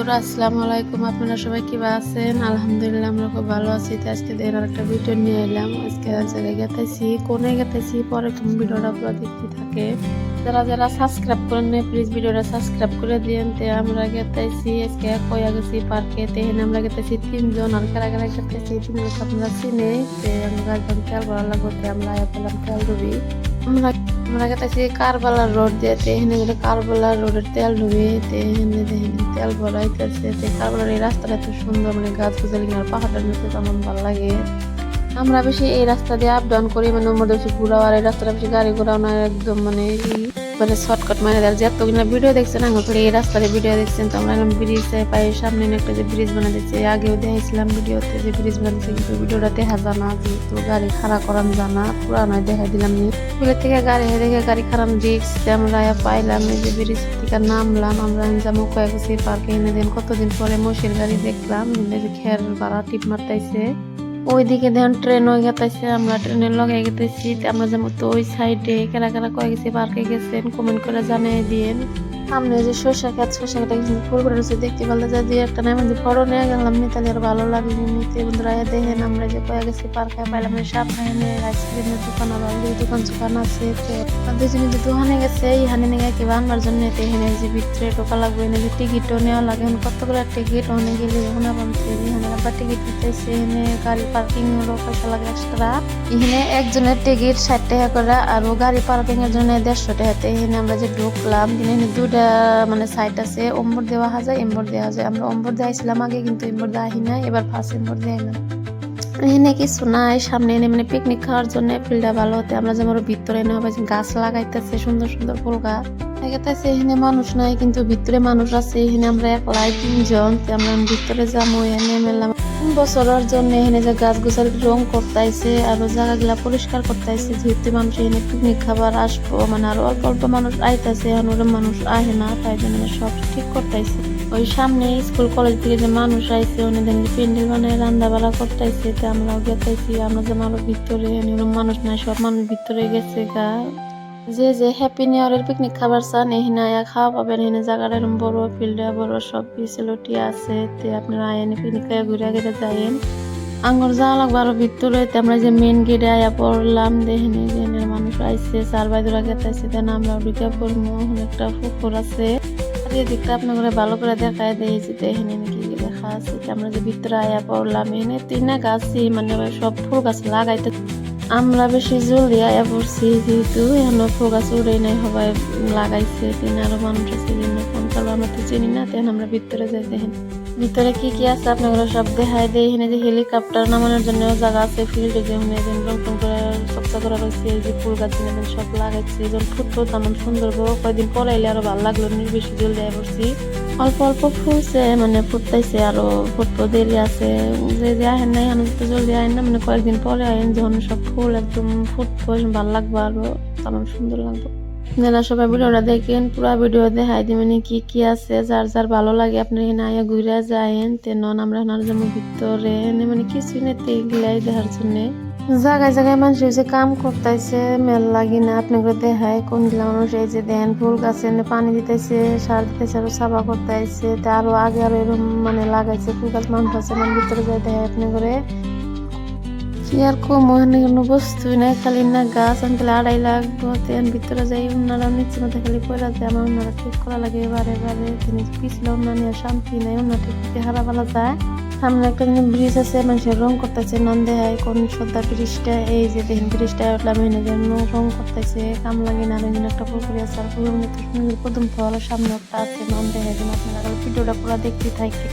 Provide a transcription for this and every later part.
বন্ধুরা আসসালামু আলাইকুম। আপনারা সবাই কিভাবে আছেন? আলহামদুলিল্লাহ আমরা খুব ভালো আছি। তো আজকে দেখেন আরেকটা ভিডিও নিয়ে এলাম। আজকে এক জায়গায় গেতেছি, কোনে গেতেছি পরে তুমি ভিডিওটা পুরো দেখতে থাকে। যারা যারা সাবস্ক্রাইব করেন না প্লিজ ভিডিওটা সাবস্ক্রাইব করে দিয়েন। তে আমরা গেতেছি আজকে কয়া গেছি পার্কে। তে এখানে আমরা গেতেছি তিনজন, আর কারা কারা গেতেছি তিনজন আপনারা চিনে। তে আমরা একদম তেল ভরা লাগতে আমরা পেলাম তেল ডুবি। আমরা গেতেছি কারবালার রোড দিয়ে। এখানে গেলে কারবালার রোডের তেল ডুবি। এখানে দেখেন তেল ভরাইতেছে। কারবালার এই রাস্তাটা এত সুন্দর, মানে গাছ গাছালি আর পাহাড়ের নিচে তেমন ভালো লাগে। আমরা বেশি এই রাস্তা দিয়ে আপ ডাউন করি, মানে আমাদের বেশি ঘোরাও, আর এই রাস্তাটা বেশি গাড়ি ঘোরাও না, একদম মানে শর্টকাট মানে যতগুলো ভিডিও দেখছেন আগে এই রাস্তার ভিডিও দেখছেন। তো আমরা ব্রিজ পাই সামনে একটা যে ব্রিজ বানা দিচ্ছে, আগেও দেখেছিলাম ভিডিওতে যে ব্রিজ বানিয়েছে, কিন্তু ভিডিওটা দেখা জানা যেহেতু গাড়ি খাড়া করান জানা পুরানো দেখা দিলাম নি স্কুলের থেকে গাড়ি দেখে গাড়ি খারাপ রিক্স। আমরা পাইলাম এই যে ব্রিজ থেকে নামলাম। আমরা যাবো কয়েকছি পার্কে এনে দিন কতদিন পরে মসির গাড়ি দেখলাম, খের ভাড়া টিপ মারতাইছে। ওইদিকে দেখেন ট্রেন হয়ে গেছে, আমরা ট্রেনের লগে গেতেছি। আমরা যেমন তো ওই সাইডে কারা কারা কয়ে গেছি পার্কে গেছেন কমেন্ট করে জানিয়ে দিন। সামনে যে শসা খেতে কিন্তু ফুল করে রয়েছে, দেখতে ভালো যায়। দুই একটা নাম ফটো নিয়ে গেলাম নি, তাহলে আর ভালো লাগে নিতে। বন্ধুরা দেখেন আমরা যে কয়ে গেছি পার্কে পাইলাম সামনে এনে আইসক্রিমের দোকান আর দোকান আছে। দুজনে যে দোকানে গেছে ইহানে নিয়ে কি আনবার জন্য এখানে যে ভিতরে টোকা লাগবে, এনে যে টিকিটও নেওয়া লাগে। কত করে টিকিট ওখানে গেলে যখন এখানে আবার টিকিট দিতেছে, এখানে গাড়ি পার্কিং এরও পয়সা লাগে এক্সট্রা। এখানে একজনের টিকিট 60 টাকা করে, আর গাড়ি পার্কিং এর জন্য 150 টাকা। এখানে আমরা যে ঢুকলাম এখানে দুটা মানে সাইট আছে, অম্বর দেওয়া যায় এম্বর দেওয়া যায়। আমরা অম্বর দেওয়াইছিলাম আগে, কিন্তু এম্বর দেওয়া না, এবার ফার্স্ট এম্বর দেয় না। এখানে কিছু নাই, সামনে এনে মানে পিকনিক খাওয়ার জন্য ফিল্ডটা ভালো হতে। আমরা যেমন ভিতরে এনে হবে গাছ লাগাইতেছে, সুন্দর সুন্দর ফুল গাছ লাগাইতেছে। এখানে মানুষ নাই কিন্তু ভিতরে মানুষ আছে। এখানে আমরা একলাই 3 জন। আমরা ভিতরে যাবো, এনে মেলাম বছরের জন্য এখানে যে গাছ গোছালি রং করতেছে আর জায়গাগুলা পরিষ্কার করতেছে, যেহেতু মানুষ এখানে পিকনিক খাবার আসবো, মানে আরো অল্প অল্প মানুষ আইতেছে, এখন মানুষ আহে না, তাই জন্য সব ঠিক করতেছে। ওই সামনে স্কুল কলেজ থেকে যে মানুষ আইছে ওখানে দেখি প্যান্ডেল বানায় রান্না বাড়া করতেছে। আমরাও গেতেছি, আমরা যেমন আরো ভিতরে মানুষ নাই, সব মানুষ ভিতরে গেছে গা। যে যে হ্যাপি নিউ ইয়ারের পিকনিক খাবার চান এখানে আয়া খাওয়া পাবেন। এখানে জায়গাটা এরকম বড় ফিল্ডে বড় সব ফেসিলিটি আছে। আপনারা আয়েন পিকনিক খাইয়া ঘুরে ঘুরে যাইন। আঙ্গুর যাওয়া লাগবে আরো ভিতরে। আমরা যে মেন গেটে আয়া পড়লাম, দেখেন যে মানুষ আইসে, চার বাইদুরা গেতেছে। দেন আমরা ঢুকে পড়বো, একটা পুকুর আছে। দিকটা আপনার ভালো করে দেখায় দেয় যে দেখেন কি লেখা আছে। আমরা যে ভিতরে আয়া পড়লাম, এখানে 3 গাছই মানে সব ফুল গাছ লাগাইতে। আমরা বেশি জলদি আয়া পড়ছি, যেহেতু এখনো ফুল গাছ উড়ে নাই, সবাই লাগাইছে। আরো মানুষ আছে আমরা তো চিনি না। তেন আমরা ভিতরে যাই, দেখেন ভিতরে কি কি আছে আপনার সব দেখায় দেয়। এখানে যে হেলিকপ্টার নামানোর জন্য জায়গা আছে, ফিল্ডে যে রং করে চকচা করা রয়েছে, যে ফুল গাছ সব লাগাইছে। ফুটবো তেমন সুন্দর, কয়েকদিন পরে এলে আরো ভালো লাগলো। বেশি জলদি আয়া পড়ছি, অল্প অল্প ফুলছে, মানে ফুটতেছে, আরো ফুটবো দেরি আছে। যে আহেন নাই আমি তো জলদি আহেন না, মানে কয়েকদিন পরে আহেন যখন সব ফুল একদম ফুটবো, ভালো লাগবো, আরো তেমন সুন্দর লাগবে। যারা সবাই ভিডিওটা দেখেন পুরা ভিডিও দেখাই দি মানে কি কি আছে, যার যার ভালো লাগে আপনি এখানে আয়া ঘুরে যায়েন। তেন আমরা যেমন ভিতরে মানে কিছুই নেই এগুলাই দেখার জন্য। জায়গায় জায়গায় মানুষ হয়েছে কাম করতেছে, মেল লাগি না আপনাকে দেখায় কোন গুলা মানুষ এই যে দেন ফুল গাছে পানি দিতেছে, সার দিতেছে, আরো সাফা করতেছে। আরো আগে আরো এরকম মানে লাগাইছে ফুল গাছ। মানুষ আছে মানে ভিতরে যাই দেখায় আপনি করে কি আর কম, ওখানে কোনো বস্তুই নাই, খালি না গাছ। আমি খালি আড়াই লাগবো। ভিতরে যাই ওনারা নিচে মধ্যে খালি পড়া যায়, আমার ওনারা ঠিক করা লাগে এবারে এবারে। তিনি পিছলে ওনার নিয়ে শান্তি নাই, ওনার ঠিক হারা বেলা যায়। সামনে একটা ব্রিজ আছে, মানুষের রং করতেছে, নাম দেখায় কোন সর্দার ব্রিজটা। এই যে দেখেন ব্রিজটা উঠলাম, এনে রং করতেছে, কাম লাগে না। একটা পুকুরি আছে, আর পুকুরের মধ্যে সুন্দর কদম ফল, সামনে একটা আছে, নাম দেখায় যেন আপনারা ভিডিওটা পুরো দেখতে থাকে।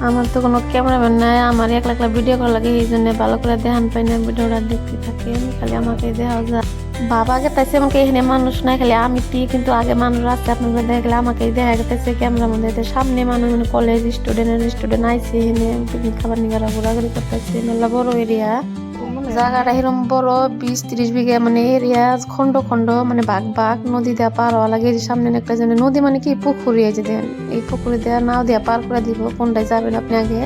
আমার তো কোনো ক্যামেরাম্যান নাই, আমার একলা একলা ভিডিও করা লাগে, এই জন্য ভালো করে দেখান পাই না। ভিডিওটা দেখতে থাকেন, খালি আমাকে দেখা যায়। বাবা গেতেছে আমাকে, এখানে মানুষ নাই, খালি আমি কিন্তু আগে মানুষ আছে। আপনাদের দেখলে আমাকে দেখা গেতেছে ক্যামেরার মধ্যে। সামনে মানুষ মানে কলেজ স্টুডেন্ট আইসে, এখানে পিকনিক খাবার নিয়ে ঘোরাঘুরি করতেছে। মেলা বড় এরিয়া, জায়গাটা এরকম বড় 20-30 বিঘা মানে এরিয়া খন্ড খন্ড মানে ভাগ ভাগ নদী দেওয়া পার হওয়া লাগে। এর সামনে একটা যেন নদী মানে কি পুকুরি এই যে দেন এই পুকুরে দেওয়া নাও দেওয়া পার করে দিব কোনটায় যাবেন আপনি আগে।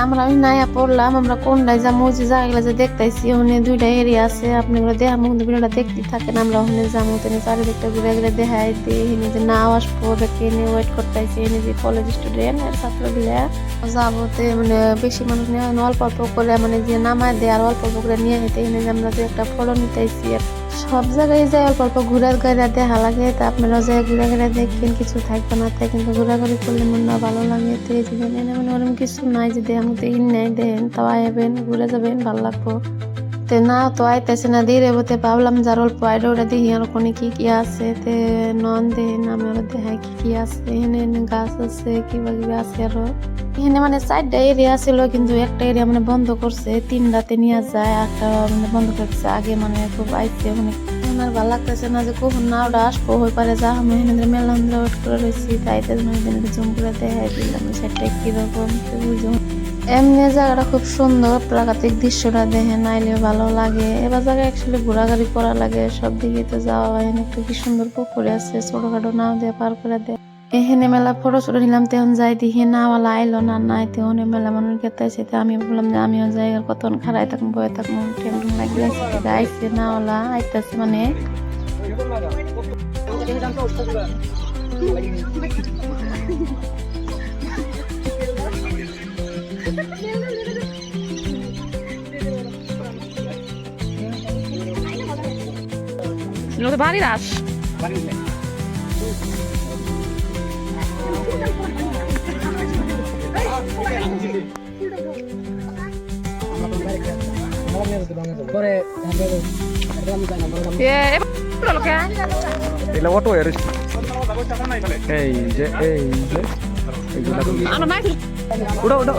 আমরা আমি নাইয়া পড়লাম আমরা কোনটায় যাবো ওই যে জায়গাগুলো যে দেখতেছি ওখানে 2টা এরিয়া আছে আপনি দেখা মুখ ভিডিওটা দেখতে থাকেন আমরা ওখানে যাবো তেনে চারিদিকটা ঘুরে ঘুরে দেখাই দিয়ে এখানে যে নাও আসবো দেখে এনে ওয়েট করতেছি এনে যে কলেজ স্টুডেন্ট আর ছাত্রগুলা যাবো মানে বেশি মানুষ নিয়ে অল্প অল্প করে মানে যে নামায় দেয় আর অল্প অল্প করে নিয়ে যেতে এনে যে আমরা যে একটা ফটো নিতেছি সব জায়গায় যাই অল্প অল্প ঘুরে ঘুরে দেখা লাগে তা আপনারা যে ঘুরে ঘুরে দেখবেন কিছু থাকবে না তাই কিন্তু ঘোরাঘুরি করলে মনটা ভালো লাগে তো এই যে এনে মানে ওরকম কিছু নাই যে দেখ আমাদের ইন নাই দেন তাও আইবেন ঘুরে যাবেন ভালো লাগবো তে না তো আইতেছে না ধীরে বলতে ভাবলাম যার অল্প আইডা ওটা দেখি আর ওখানে কি কি আছে তে নন দেন আমি আরো দেখাই কি কি আছে এখানে গাছ আছে কিবা কিবা আছে আরো এখানে মানে 4টা এরিয়া ছিল কিন্তু একটা এরিয়া মানে বন্ধ করছে 3টাতে নিয়ে যায় একটা মানে বন্ধ করছে আগে মানে খুব আইছে মানে আমার ভালো লাগতেছে না যে কখন না ওটা আসবো হয়ে পারে যা আমি এখানে মেলা ওয়েট করে রয়েছি তাইতে জুম করে দেখাই দিলাম সেটা কিরকম বুঝো এমনি জায়গাটা খুব সুন্দর প্রাকৃতিক দৃশ্যটা দেখে নাইলে ভালো লাগে এবার জায়গায় অ্যাকচুয়ালি ঘোরাঘুরি করা লাগে সব দিকে তো যাওয়া হয় একটু কি সুন্দর পুকুরে আছে ছোটখাটো নাও দিয়ে পার করে দেয় এখানে মেলা ফটো ছোটো নিলাম তেমন যাই দেখি নাওয়ালা আইলো না নাই তেমন মেলা মানুষ গেতাইছে আমি বললাম যে আমিও যাই আর কতক্ষণ খারাই থাকুন বয়ে থাকুন টেন লাগিয়ে আইসে নাওয়ালা আইতেছে মানে বাড়ি রাস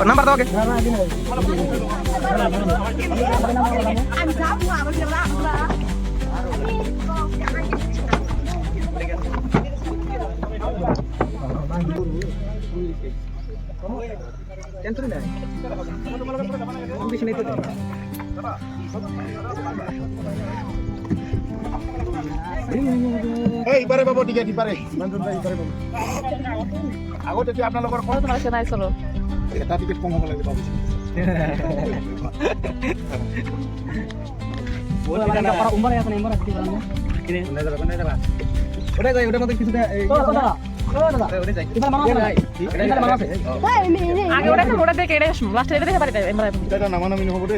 নাম্বার দাও ইপারে পাব টিকেট ইপারে মঞ্জুর ভাই ইপারে পাব আগতে কি আপোনালোকৰ কোন আছে নাই চলো এটা টিকেট কম হ'ব লাগে পাব ওটা লাগা উম্বারে আছে না উম্বারে আছে না কিনে না যাবা ওটা যাই ওটার মধ্যে কিছু আগে ওটা ওটা দেখে এটা লাস্টে এটা দেখে পারি আমরা এটা নামানামি নহব দে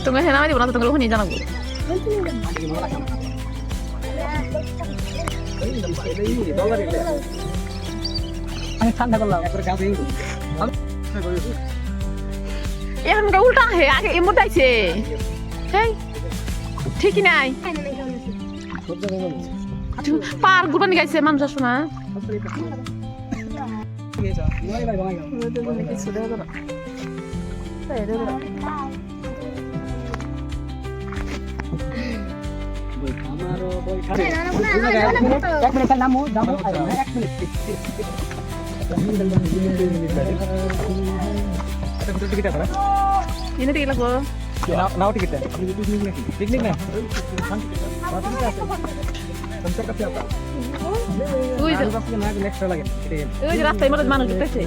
তুমি হেনা দিব না তুমি শুনি জানাবো আমি ঠান্ডা করলাম একবার গাছে এখন উল্টা হে আগে এমন দাইছে হেই ঠিকই নাই পার গুরবান গাইছে মানুষ আসো না ini tinggi lah bro. নাও টিকিট পিকনিক না কনসার্ট কাছে আছে ওই যে না নেক্সট লাগে ওই যে রাস্তায় মধ্যে মানুষ ঢুকতেছে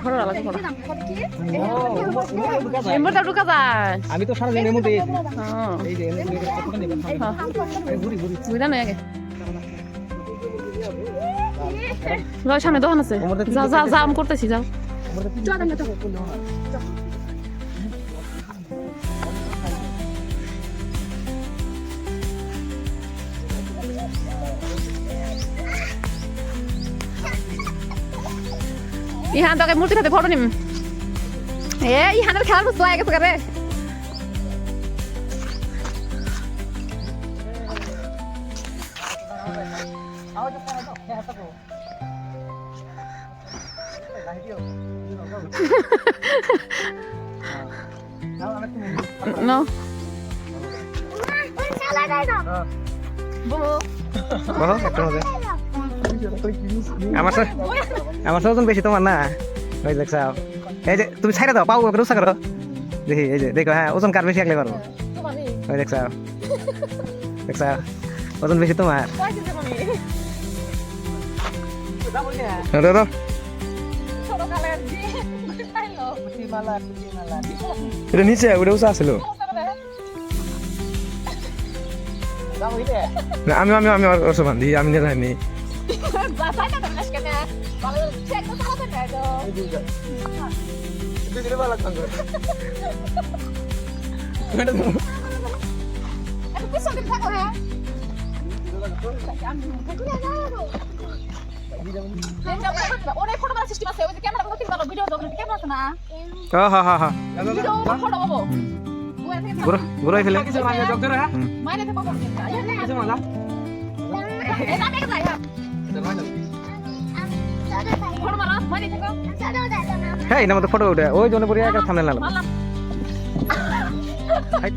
ফটো লাগে ফটো এমবটা ঢুকা যায় আমি তো সারা দিন এর মধ্যে হ্যাঁ এই যে ফটোটা নেবেন ঘুরি ঘুরি বুঝা না আগে লয় সামনে দোকান আছে যা যা যা আম করতেছি যাও ইহান তোকে মূর্তি সাথে ফটো নিম ইহানের খেলার বস্তু আগে গেছে রে No. বলো একটা মজা আমার সাথে ওজন বেশি তোমার না ওই দেখছাও এই যে তুমি ছাইরা দাও পাও করে উৎসাহ করো দেখি এই যে দেখো হ্যাঁ ওজন কার বেশি আগলে পারবো ওই দেখছাও ওজন বেশি তোমার দাও এটা নিচে ওটা উঁচা ছিল আমি আমি আমি ওর সমান দিই আমি না জানি ঘুরাই ফেলে হ্যাঁ এর মধ্যে ফটো উঠে ওই জন্য পরে একটা থামলে নাম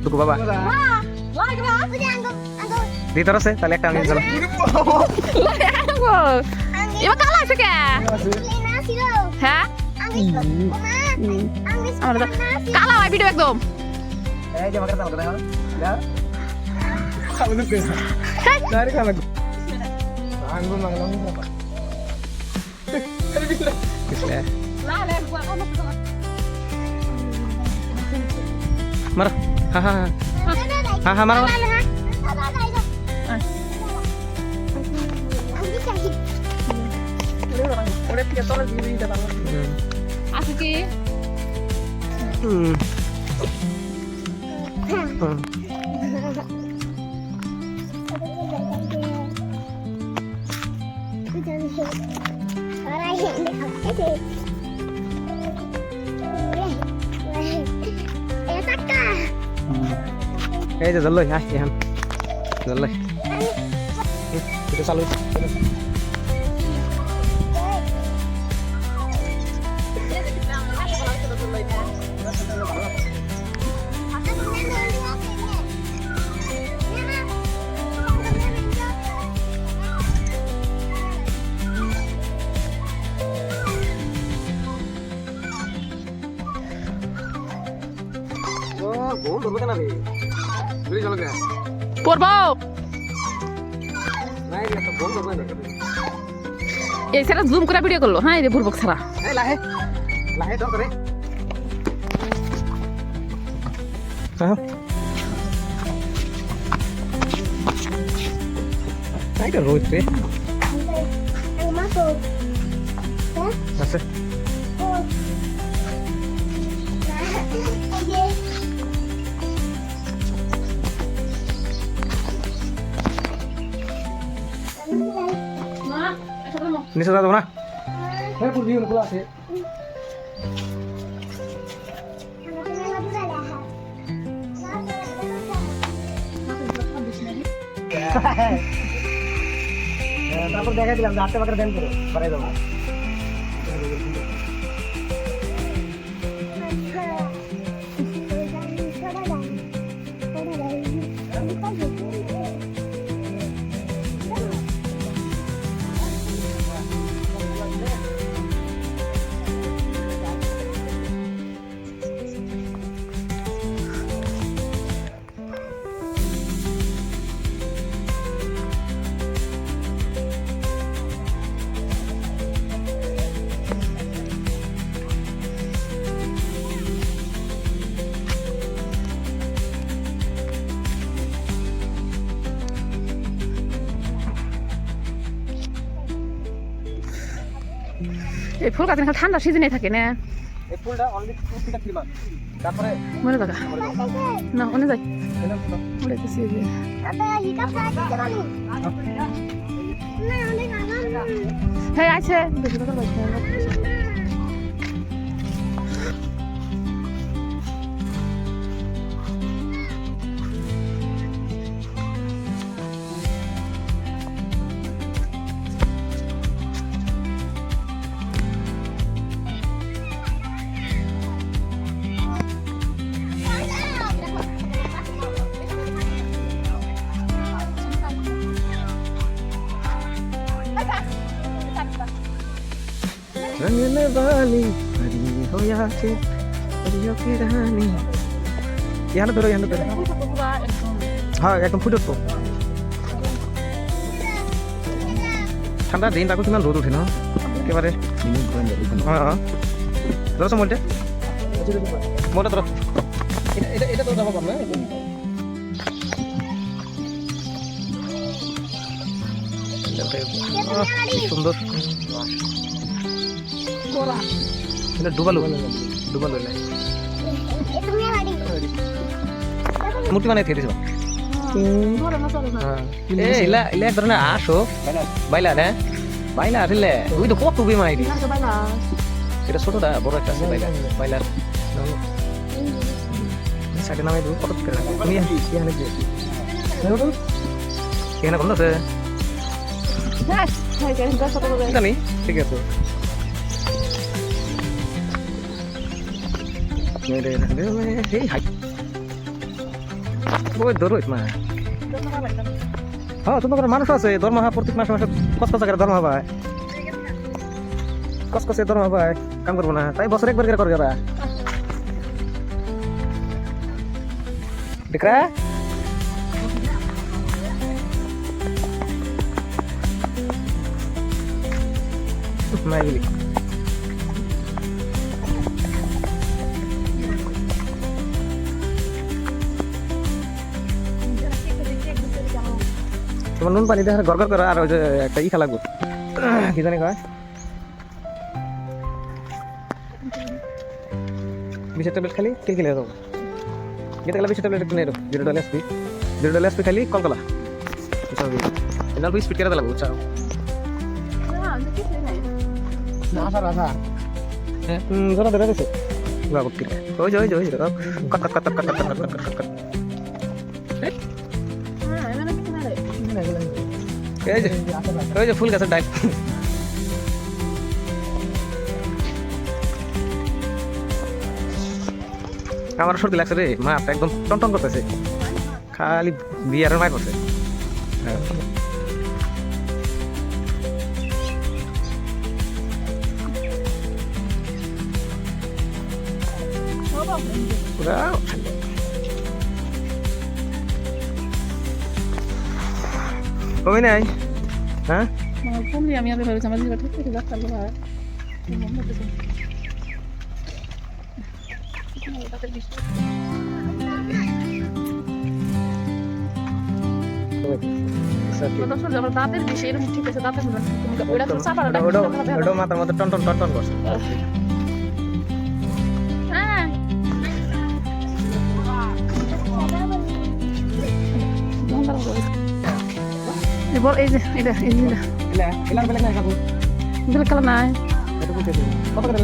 টুকু বাবা ভিতর আছে তাহলে একটা নিয়ে চলো এবার কালা আছে কে হ্যাঁ কালা হয় ভিডিও একদম এই যে আমাকে চালু দাও দাও খাবো না পেছা ডাইরেক্ট খাবো আঙ্গুল মাগলাম না কিসলে মার হা হা হা হা মার ওরে থেকে তোর দিতে পারবো আছে কি এই যে জল্লই আসছি হ্যাঁ জল্লই এটা চালু পড়বো এই সারা জুম করে ভিডিও করলো হ্যাঁ এই বুড়বক ছাড়া লাহে লাহে তো করে এইটা রোজ রে আছে নিচে যাবো না হ্যাঁ পুরো ভিউ খোলা আছে তারপর দেখা দিলাম যে 8 টাকা দেন করে বাড়াই দাও এই ফুল গাছ ঠান্ডা সিজনে থাকে না এই ফুলটা অনলি 2 থেকে 3 মাস তারপরে মরে থাকা না ওনে যাই ওরে কিছু হ্যাঁ আছে বেশি কথা বলছি বালি হয়ে আছে রানী এখানে ধরো হ্যাঁ একদম ফুটে তো ঠান্ডা দিন তাকে কিমান রোদ উঠে না একেবারে হ্যাঁ ধরো মোলটা মোলটা ধরো এটা তো যাবো না সুন্দর এটা ডুবালো ডুবালো মূর্তি বানাই থেকে দিছো ইলা ইলা এক ধরনের আসো বাইলা না বাইলা আসলে ওই তো কত বিমা আইডি এটা ছোটটা বড় একটা আছে বাইলা বাইলা সাইডে নামে দু কত করে আমি এখানে যে এখানে কোন আছে জানি ঠিক আছে এই হাই ওই দরুত মা হ্যাঁ তোমার মানুষ আছে দরমা প্রত্যেক মাসে মাসে কষ্ট করে দরমা পায় কসকসে দরমা পায় কাম করবো না তাই বছর একবার করে ওরা দেখরা মাইলি তোমার নুন পানি দেখে গড়গড় করে আর ওই যে একটা ই খেলা লাগবে কি জানি কয় বিষের ট্যাবলেট খালি কিল কিলে দেবো গেতে গেলে বিষের ট্যাবলেট একটু নেই জিরো ডল এসপি খালি কলকলা এনার স্পিড কেটে দেবো চাও না স্যার আধা জোড়া ধরে দিছে বাবু কি ওই যে কট কট কট কট কট কট কট কট কট এই যে ফুল গাছের ডাইভ আমার সর্দি লাগছে রে মাথা একদম টনটন করতেছে খালি বিয়ারের মায় করছে কমে নাই হ্যাঁ আমি আগে ভেবেছি আমার জীবন ঠিক আছে ডাক্তার বলা দাঁতের বিষয় এরকম ঠিক আছে দাঁতের ওটা তো চাপা ওটা মাথার মধ্যে টন টন করছে এই যে এটা এলার বেলা না খাবো বিল কালা নাই এটা কত করে